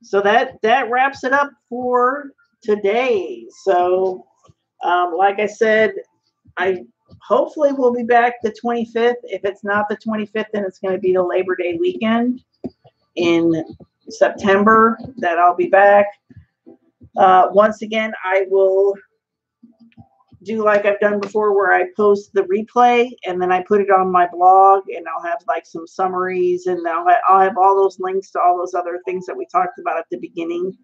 So that wraps it up for today. So like I said, I hopefully we'll be back the 25th. If it's not the 25th, then it's going to be the Labor Day weekend in September that I'll be back. Once again, I will do like I've done before, where I post the replay and then I put it on my blog, and I'll have like some summaries, and I'll have all those links to all those other things that we talked about at the beginning,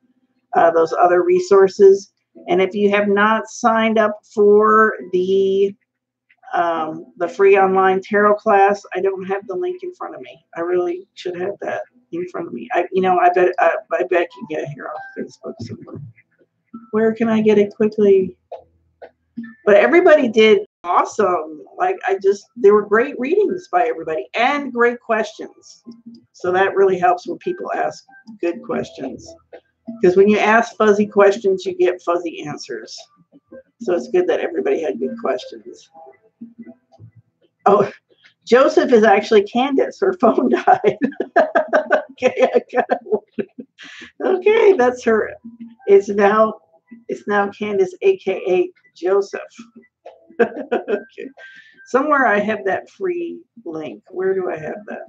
those other resources. And if you have not signed up for the free online tarot class, I don't have the link in front of me. I really should have that in front of me. I bet you can get it here off Facebook somewhere. Where can I get it quickly? But everybody did awesome. Like there were great readings by everybody and great questions. So that really helps when people ask good questions. Because when you ask fuzzy questions, you get fuzzy answers. So it's good that everybody had good questions. Oh, Joseph is actually Candace. Her phone died. Okay, okay, that's her. It's now Candace, aka Joseph. Okay. Somewhere I have that free link. Where do I have that?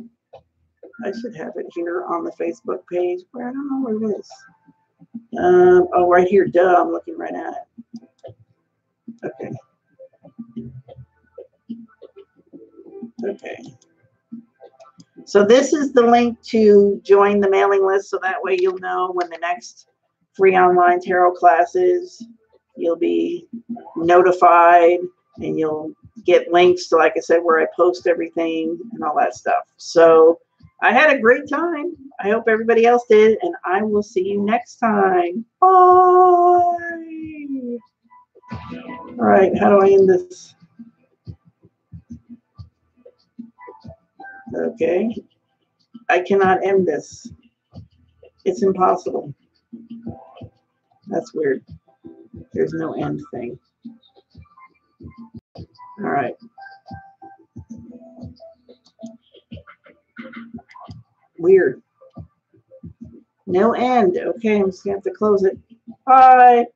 I should have it here on the Facebook page. Where I don't know where it is. Oh, right here. Duh, I'm looking right at it. Okay. Okay. So this is the link to join the mailing list, so that way you'll know when the next free online tarot class is. You'll be notified, and you'll get links to, like I said, where I post everything and all that stuff. So I had a great time. I hope everybody else did, and I will see you next time. Bye. All right, how do I end this? Okay. I cannot end this. It's impossible. That's weird. There's no end thing. All right. Weird. No end. Okay, I'm just going to have to close it. Bye.